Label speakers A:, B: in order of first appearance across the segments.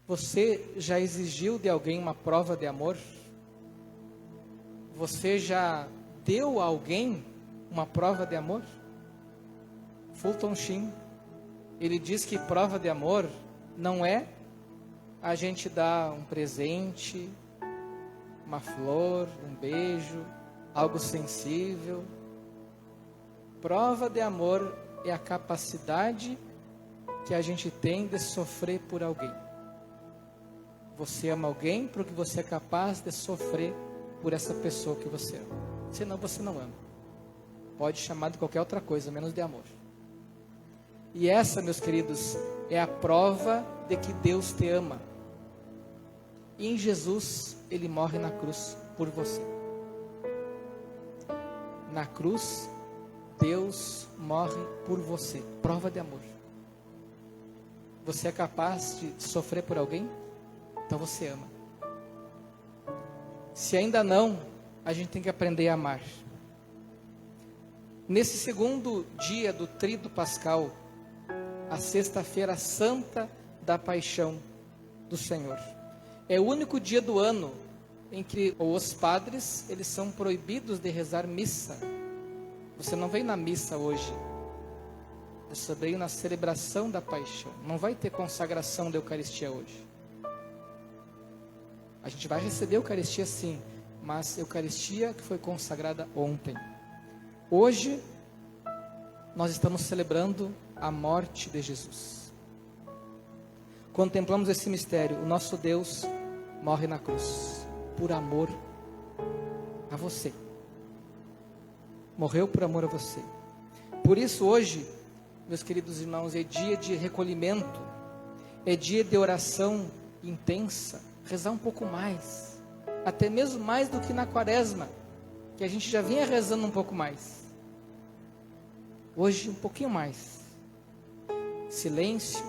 A: Você já exigiu de alguém uma prova de amor? Você já deu a alguém uma prova de amor? Fulton Sheen, ele diz que prova de amor não é a gente dar um presente, uma flor, um beijo, algo sensível. Prova de amor é a capacidade que a gente tem de sofrer por alguém. Você ama alguém porque você é capaz de sofrer por essa pessoa que você ama. Senão você não ama. Pode chamar de qualquer outra coisa, menos de amor. E essa, meus queridos, é a prova de que Deus te ama. E em Jesus, Ele morre na cruz por você. Na cruz, Deus morre por você. Prova de amor. Você é capaz de sofrer por alguém? Então você ama. Se ainda não, a gente tem que aprender a amar. Nesse segundo dia do Tríduo Pascal, a sexta-feira santa da paixão do Senhor, é o único dia do ano em que os padres, eles são proibidos de rezar missa. Você não vem na missa hoje, você veio na celebração da paixão. Não vai ter consagração da Eucaristia hoje. A gente vai receber a Eucaristia sim, mas a Eucaristia que foi consagrada ontem. Hoje, nós estamos celebrando a morte de Jesus. Contemplamos esse mistério. O nosso Deus morre na cruz, por amor a você. Morreu por amor a você. Por isso hoje, meus queridos irmãos, é dia de recolhimento, é dia de oração intensa, rezar um pouco mais, até mesmo mais do que na quaresma, que a gente já vinha rezando um pouco mais. Hoje um pouquinho mais. Silêncio.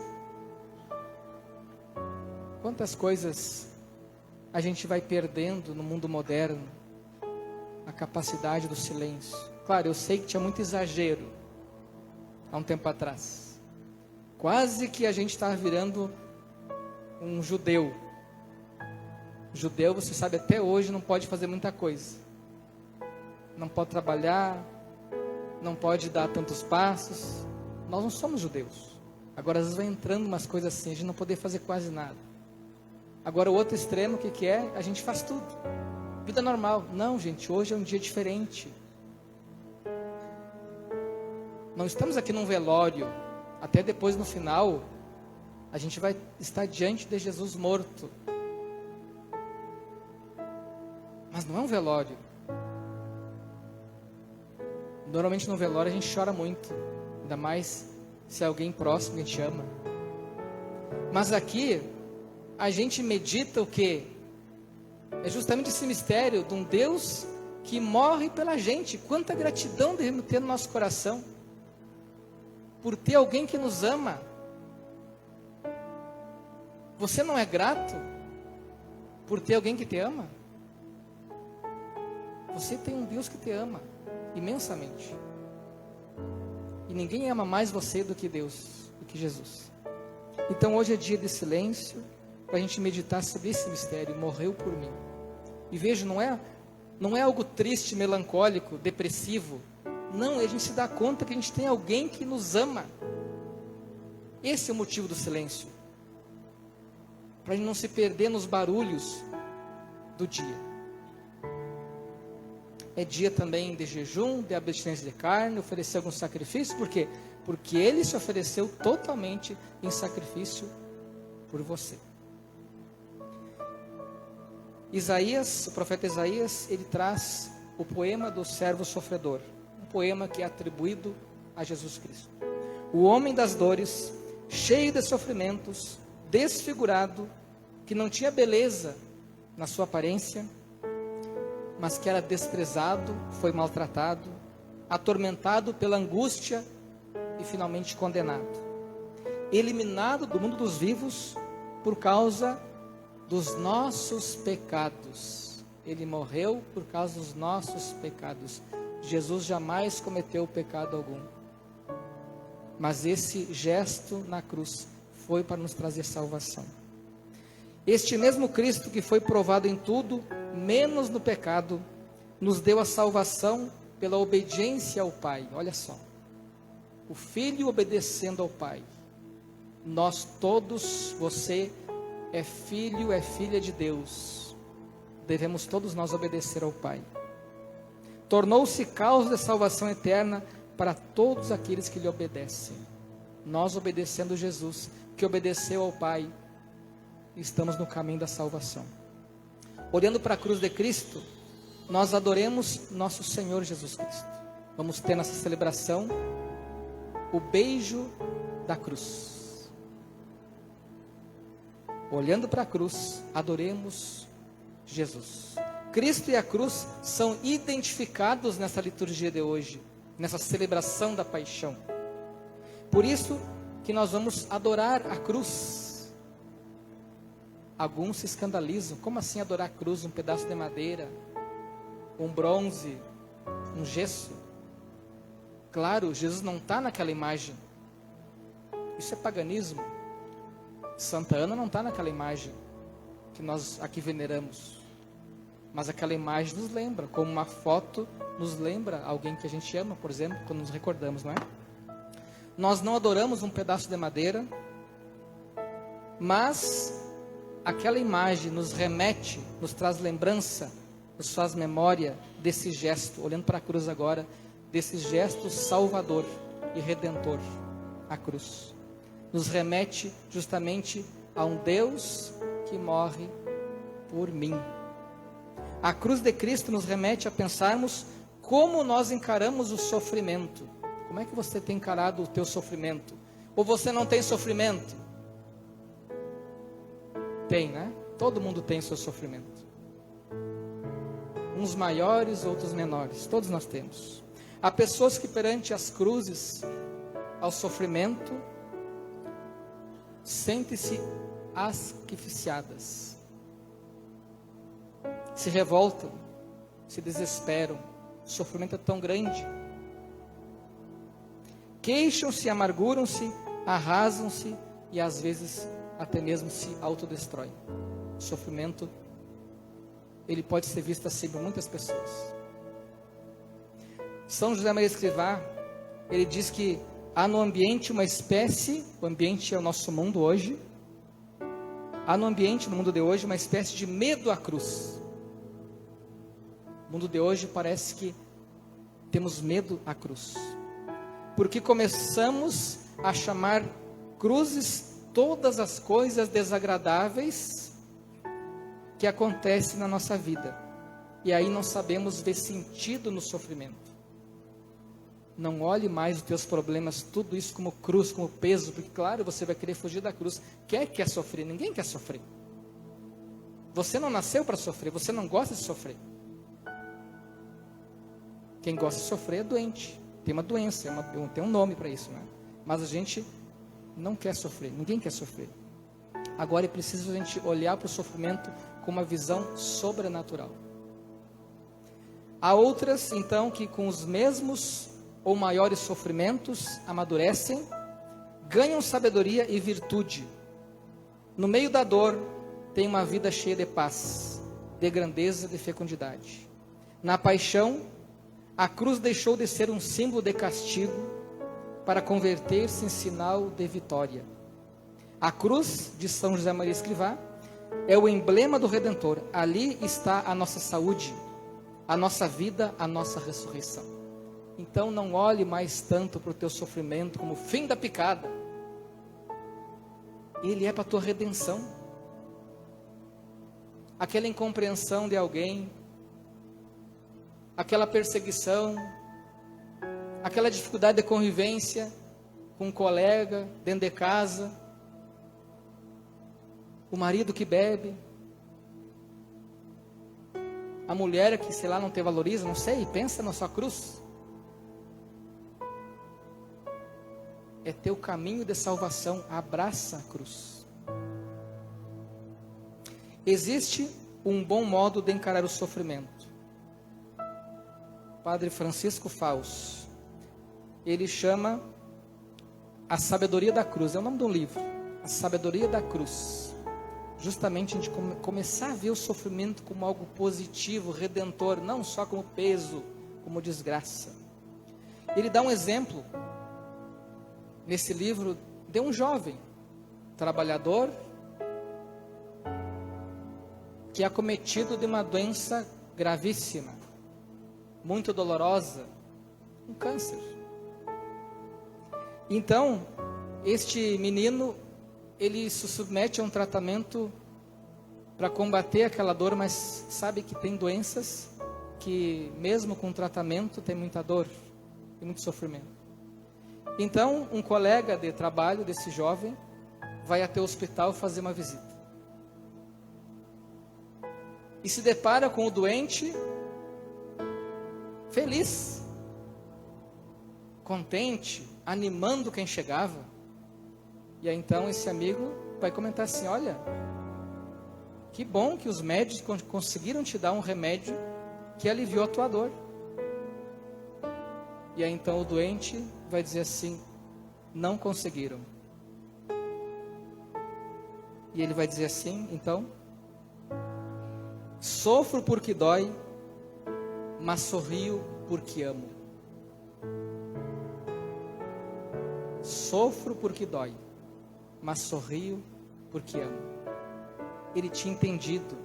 A: Quantas coisas a gente vai perdendo no mundo moderno, a capacidade do silêncio. Claro, eu sei que tinha muito exagero há um tempo atrás. Quase que a gente estava virando um judeu. Judeu, você sabe, até hoje não pode fazer muita coisa. Não pode trabalhar, não pode dar tantos passos. Nós não somos judeus. Agora às vezes vai entrando umas coisas assim, a gente não poder fazer quase nada. Agora o outro extremo, o que é? A gente faz tudo. Vida normal. Não, gente, hoje é um dia diferente. Não estamos aqui num velório. Até depois no final, a gente vai estar diante de Jesus morto. Mas não é um velório. Normalmente no velório a gente chora muito. Ainda mais se é alguém próximo que a gente ama. Mas aqui, a gente medita o quê? É justamente esse mistério de um Deus que morre pela gente. Quanta gratidão devemos ter no nosso coração por ter alguém que nos ama. Você não é grato por ter alguém que te ama? Você tem um Deus que te ama imensamente. E ninguém ama mais você do que Deus, do que Jesus. Então hoje é dia de silêncio, para a gente meditar sobre esse mistério. Morreu por mim. E veja, não é algo triste, melancólico, depressivo. Não, a gente se dá conta que a gente tem alguém que nos ama. Esse é o motivo do silêncio. Para a gente não se perder nos barulhos do dia. É dia também de jejum, de abstinência de carne, oferecer algum sacrifício. Por quê? Porque Ele se ofereceu totalmente em sacrifício por você. Isaías, o profeta Isaías, ele traz o poema do servo sofredor. Um poema que é atribuído a Jesus Cristo. O homem das dores, cheio de sofrimentos, desfigurado, que não tinha beleza na sua aparência, mas que era desprezado, foi maltratado, atormentado pela angústia e finalmente condenado. Eliminado do mundo dos vivos por causa dos nossos pecados. Ele morreu por causa dos nossos pecados. Jesus jamais cometeu pecado algum. Mas esse gesto na cruz foi para nos trazer salvação. Este mesmo Cristo que foi provado em tudo, menos no pecado, nos deu a salvação pela obediência ao Pai. Olha só, o Filho obedecendo ao Pai. Nós todos, você é filho, é filha de Deus. Devemos todos nós obedecer ao Pai. Tornou-se causa de salvação eterna para todos aqueles que lhe obedecem. Nós obedecendo Jesus, que obedeceu ao Pai, estamos no caminho da salvação. Olhando para a cruz de Cristo, nós adoremos nosso Senhor Jesus Cristo. Vamos ter nessa celebração o beijo da cruz. Olhando para a cruz, adoremos Jesus. Cristo e a cruz são identificados nessa liturgia de hoje, nessa celebração da paixão. Por isso que nós vamos adorar a cruz. Alguns se escandalizam. Como assim adorar a cruz? Um pedaço de madeira, um bronze, um gesso? Claro, Jesus não está naquela imagem. Isso é paganismo. Santa Ana não está naquela imagem que nós aqui veneramos. Mas aquela imagem nos lembra, como uma foto nos lembra alguém que a gente ama, por exemplo, quando nos recordamos, não é? Nós não adoramos um pedaço de madeira, mas aquela imagem nos remete, nos traz lembrança, nos faz memória desse gesto, olhando para a cruz agora, desse gesto salvador e redentor, a cruz. Nos remete justamente a um Deus que morre por mim. A cruz de Cristo nos remete a pensarmos como nós encaramos o sofrimento. Como é que você tem encarado o teu sofrimento? Ou você não tem sofrimento? Tem, né? Todo mundo tem seu sofrimento. Uns maiores, outros menores. Todos nós temos. Há pessoas que perante as cruzes, ao sofrimento, sentem-se asfixiadas. Se revoltam, se desesperam. O sofrimento é tão grande. Queixam-se, amarguram-se, arrasam-se e às vezes até mesmo se autodestroem. O sofrimento, ele pode ser visto assim por muitas pessoas. São José Maria Escrivá, ele diz que há no ambiente uma espécie, o ambiente é o nosso mundo hoje, há no ambiente, no mundo de hoje, uma espécie de medo à cruz. O mundo de hoje parece que temos medo à cruz, porque começamos a chamar cruzes todas as coisas desagradáveis que acontecem na nossa vida, e aí não sabemos ver sentido no sofrimento. Não olhe mais os teus problemas, tudo isso como cruz, como peso, porque claro, você vai querer fugir da cruz. Quem quer sofrer? Ninguém quer sofrer. Você não nasceu para sofrer, você não gosta de sofrer. Quem gosta de sofrer é doente, tem uma doença, tem um nome para isso, né? Mas a gente não quer sofrer, ninguém quer sofrer. Agora é preciso a gente olhar para o sofrimento com uma visão sobrenatural. Há outras, então, que com os mesmos ou maiores sofrimentos amadurecem, ganham sabedoria e virtude. No meio da dor, tem uma vida cheia de paz, de grandeza, de fecundidade. Na paixão, a cruz deixou de ser um símbolo de castigo para converter-se em sinal de vitória. A cruz de São José Maria Escrivá é o emblema do Redentor. Ali está a nossa saúde, a nossa vida, a nossa ressurreição. Então não olhe mais tanto para o teu sofrimento como o fim da picada. Ele é para a tua redenção. Aquela incompreensão de alguém, aquela perseguição, aquela dificuldade de convivência com um colega dentro de casa, o marido que bebe, a mulher que, sei lá, não te valoriza, não sei, pensa na sua cruz. É teu caminho de salvação, abraça a cruz. Existe um bom modo de encarar o sofrimento. Padre Francisco Faus, ele chama A Sabedoria da Cruz, é o nome de um livro, A Sabedoria da Cruz. justamente a gente começar a ver o sofrimento como algo positivo, redentor, não só como peso, como desgraça. Ele dá um exemplo nesse livro de um jovem trabalhador que é acometido de uma doença gravíssima, muito dolorosa, um câncer. Então, este menino, ele se submete a um tratamento para combater aquela dor, mas sabe que tem doenças que mesmo com tratamento tem muita dor, tem muito sofrimento. Então, um colega de trabalho desse jovem vai até o hospital fazer uma visita. E se depara com o doente feliz, contente, animando quem chegava. E aí então esse amigo vai comentar assim: olha, que bom que os médicos conseguiram te dar um remédio que aliviou a tua dor. E aí então o doente vai dizer assim: não conseguiram. E ele vai dizer assim, então: sofro porque dói, mas sorrio porque amo. Sofro porque dói, mas sorrio porque amo. Ele tinha entendido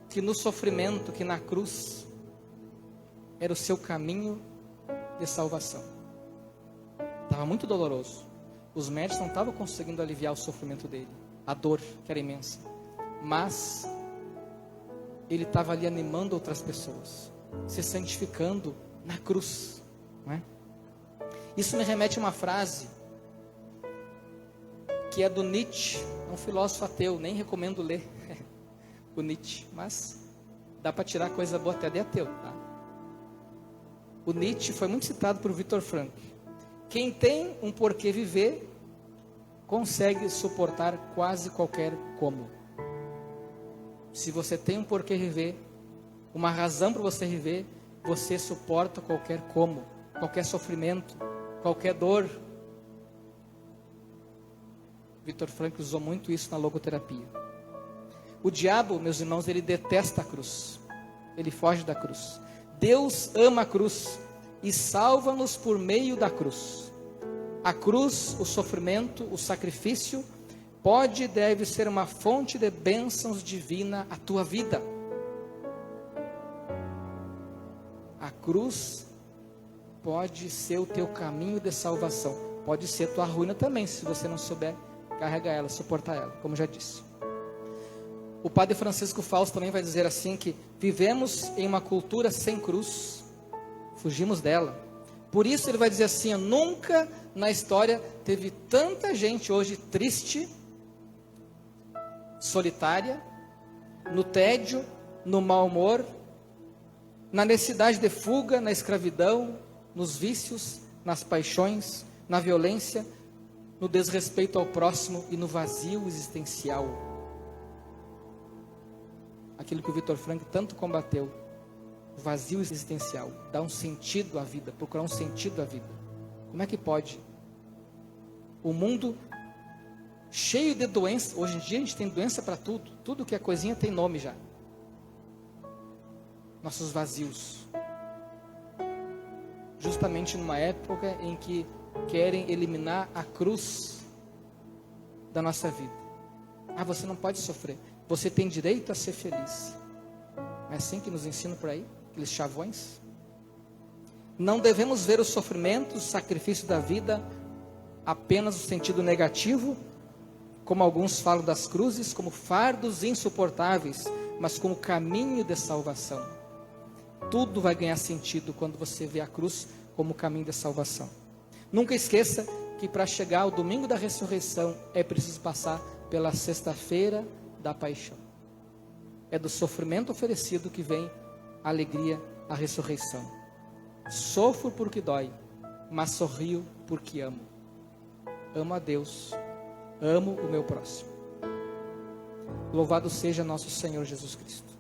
A: que no sofrimento, que na cruz, era o seu caminho de salvação. Estava muito doloroso. Os médicos não estavam conseguindo aliviar o sofrimento dele, a dor que era imensa. Mas ele estava ali animando outras pessoas, se santificando na cruz, não é? Isso me remete a uma frase que é do Nietzsche, um filósofo ateu, nem recomendo ler o Nietzsche, mas dá para tirar coisa boa até de ateu, tá? O Nietzsche foi muito citado por Viktor Frankl. Quem tem um porquê viver, consegue suportar quase qualquer como. Se você tem um porquê viver, uma razão para você viver, você suporta qualquer como, qualquer sofrimento, qualquer dor. Viktor Frankl usou muito isso na logoterapia. O diabo, meus irmãos, ele detesta a cruz. Ele foge da cruz. Deus ama a cruz e salva-nos por meio da cruz. A cruz, o sofrimento, o sacrifício, pode e deve ser uma fonte de bênçãos divina à tua vida. A cruz pode ser o teu caminho de salvação. Pode ser tua ruína também, se você não souber carregar ela, suportar ela, como já disse. O padre Francisco Fausto também vai dizer assim que vivemos em uma cultura sem cruz, fugimos dela. Por isso ele vai dizer assim: nunca na história teve tanta gente hoje triste, solitária, no tédio, no mau humor, na necessidade de fuga, na escravidão, nos vícios, nas paixões, na violência, no desrespeito ao próximo e no vazio existencial. Aquilo que o Viktor Frankl tanto combateu, o vazio existencial, dar um sentido à vida, procurar um sentido à vida. Como é que pode? O mundo cheio de doenças. Hoje em dia a gente tem doença para tudo. Tudo que é coisinha tem nome já. Nossos vazios. Justamente numa época em que querem eliminar a cruz da nossa vida. Ah, você não pode sofrer. Você tem direito a ser feliz. Não é assim que nos ensinam por aí? Aqueles chavões. Não devemos ver o sofrimento, o sacrifício da vida apenas no sentido negativo, como alguns falam das cruzes, como fardos insuportáveis, mas como caminho de salvação. Tudo vai ganhar sentido quando você vê a cruz como caminho de salvação. Nunca esqueça que para chegar ao domingo da ressurreição é preciso passar pela sexta-feira da paixão. É do sofrimento oferecido que vem a alegria, a ressurreição. Sofro porque dói, mas sorrio porque amo. Amo a Deus, amo o meu próximo. Louvado seja nosso Senhor Jesus Cristo.